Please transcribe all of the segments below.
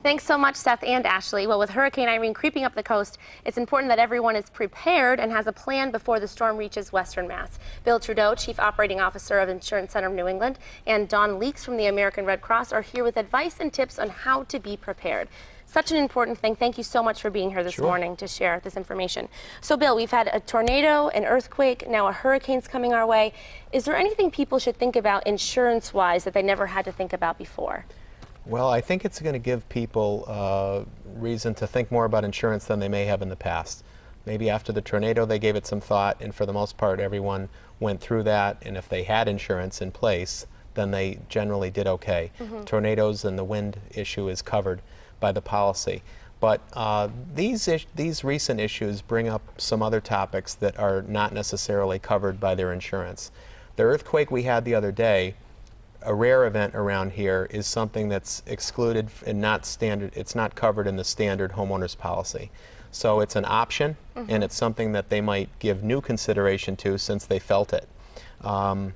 Thanks so much, Seth and Ashley. Well, with Hurricane Irene creeping up the coast, it's important that everyone is prepared and has a plan before the storm reaches Western Mass. Bill Trudeau, Chief Operating Officer of Insurance Center of New England, and Don Leeks from the American Red Cross are here with advice and tips on how to be prepared. Such an important thing. Thank you so much for being here this morning to share this information. So, Bill, we've had a tornado, an earthquake, now a hurricane's coming our way. Is there anything people should think about insurance-wise that they never had to think about before? Well, I think it's going to give people reason to think more about insurance than they may have in the past. Maybe after the tornado they gave it some thought, and for the most part everyone went through that, and if they had insurance in place, then they generally did okay. Tornadoes and the wind issue is covered by the policy. But these recent issues bring up some other topics that are not necessarily covered by their insurance. The earthquake we had the other day, a rare event around here, is something that's excluded and not standard. It's not covered in the standard homeowners policy. So it's an option, and it's something that they might give new consideration to since they felt it. And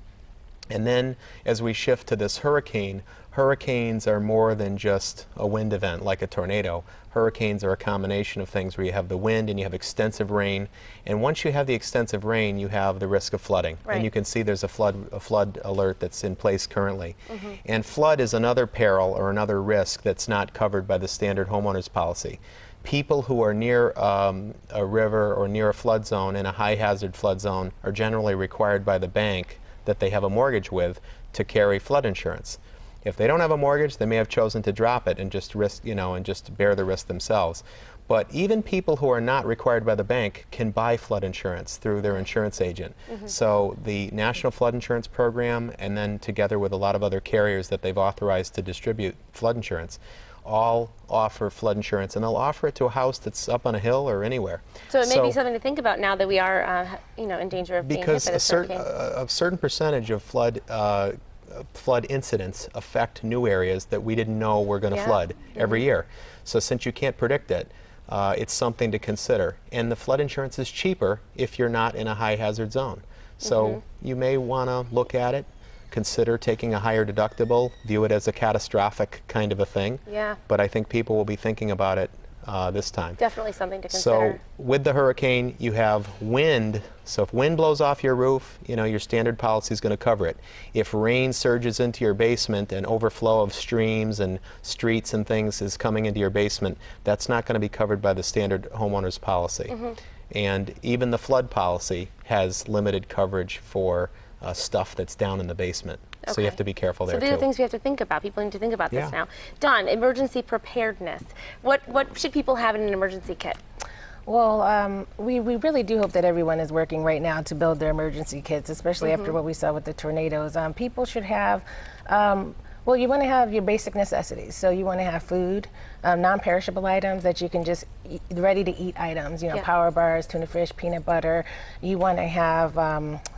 then as we shift to this hurricane, hurricanes are more than just a wind event like a tornado. Hurricanes are a combination of things where you have the wind and you have extensive rain. And once you have the extensive rain, you have the risk of flooding. And you can see there's a flood alert that's in place currently. And flood is another peril or another risk that's not covered by the standard homeowners policy. People who are near a river or near a flood zone in a high hazard flood zone are generally required by the bank that they have a mortgage with to carry flood insurance. If they don't have a mortgage, they may have chosen to drop it and just risk, and just bear the risk themselves. But even people who are not required by the bank can buy flood insurance through their insurance agent. So the National Flood Insurance Program, and then together with a lot of other carriers that they've authorized to distribute flood insurance, all offer flood insurance, and they'll offer it to a house that's up on a hill or anywhere. So it may be something to think about now that we are, in danger of being hit by this hurricane. Because a certain percentage of flood incidents affect new areas that we didn't know were going to flood every year. So since you can't predict it, it's something to consider. And the flood insurance is cheaper if you're not in a high hazard zone. So you may want to look at it, consider taking a higher deductible, view it as a catastrophic kind of a thing. But I think people will be thinking about it this time. Definitely something to So consider. with the hurricane, you have wind. So if wind blows off your roof, your standard policy is going to cover it. If rain surges into your basement and overflow of streams and streets and things is coming into your basement, that's not going to be covered by the standard homeowners policy. And even the flood policy has limited coverage for stuff that's down in the basement. So you have to be careful there too. So these are things we have to think about. People need to think about this now. Don, emergency preparedness. What should people have in an emergency kit? Well, we really do hope that everyone is working right now to build their emergency kits, especially after what we saw with the tornadoes. People should have, well, you want to have your basic necessities. So you want to have food, non-perishable items that you can just ready-to-eat items, power bars, tuna fish, peanut butter. You want to have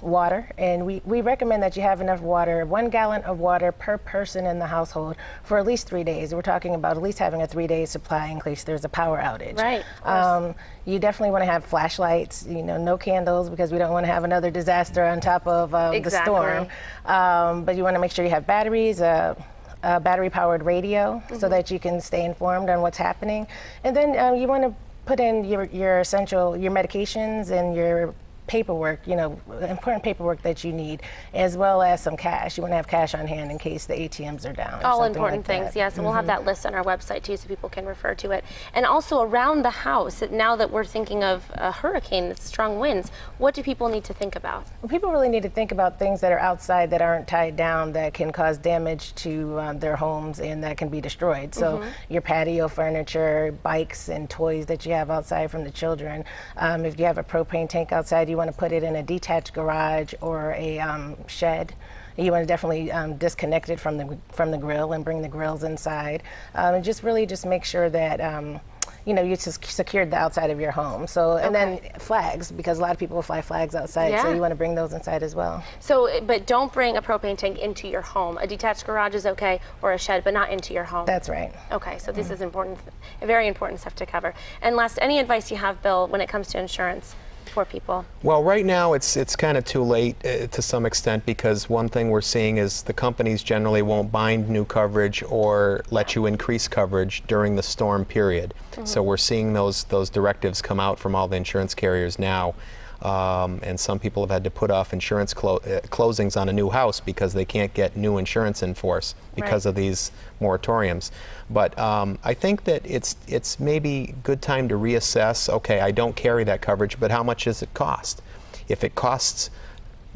water, and we recommend that you have enough water, 1 gallon of water per person in the household for at least 3 days. We're talking about at least having a 3-day supply in case there's a power outage. Right. You definitely want to have flashlights, no candles, because we don't want to have another disaster on top of the storm. But you want to make sure you have batteries, a battery-powered radio, so that you can stay informed on what's happening. And then you want to put in your essential, your medications and your paperwork, important paperwork that you need, as well as some cash. You want to have cash on hand in case the ATMs are down. All important things, yes. And we'll have that list on our website too, so people can refer to it. And also around the house, now that we're thinking of a hurricane, strong winds, what do people need to think about? Well, people really need to think about things that are outside that aren't tied down, that can cause damage to their homes and that can be destroyed. So your patio furniture, bikes and toys that you have outside from the children. If you have a propane tank outside, you want to put it in a detached garage or a shed. You want to definitely disconnect it from the grill and bring the grills inside. And just make sure that you just secured the outside of your home. So, and then flags, because a lot of people will fly flags outside, so you want to bring those inside as well. So, but don't bring a propane tank into your home. A detached garage is okay, or a shed, but not into your home. That's right. Okay, so this is important, very important stuff to cover. And last, any advice you have, Bill, when it comes to insurance? for people? Well, right now it's kind of too late to some extent, because one thing we're seeing is the companies generally won't bind new coverage or let you increase coverage during the storm period. So we're seeing those directives come out from all the insurance carriers now. And some people have had to put off insurance closings on a new house because they can't get new insurance in force because of these moratoriums. But I think that it's maybe good time to reassess. Okay, I don't carry that coverage, but how much does it cost? If it costs,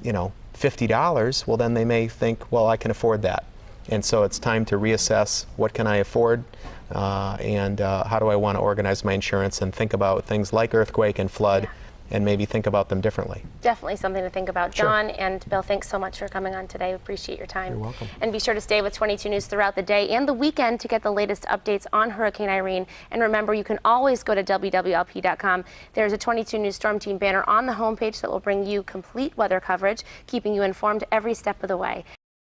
$50, well, then they may think, well, I can afford that. And so it's time to reassess, what can I afford, and how do I want to organize my insurance, and think about things like earthquake and flood. And maybe think about them differently. Definitely something to think about. Sure. John and Bill, thanks so much for coming on today. We appreciate your time. You're welcome. And be sure to stay with 22 News throughout the day and the weekend to get the latest updates on Hurricane Irene. And remember, you can always go to WWLP.com. There's a 22 News Storm Team banner on the homepage that will bring you complete weather coverage, keeping you informed every step of the way.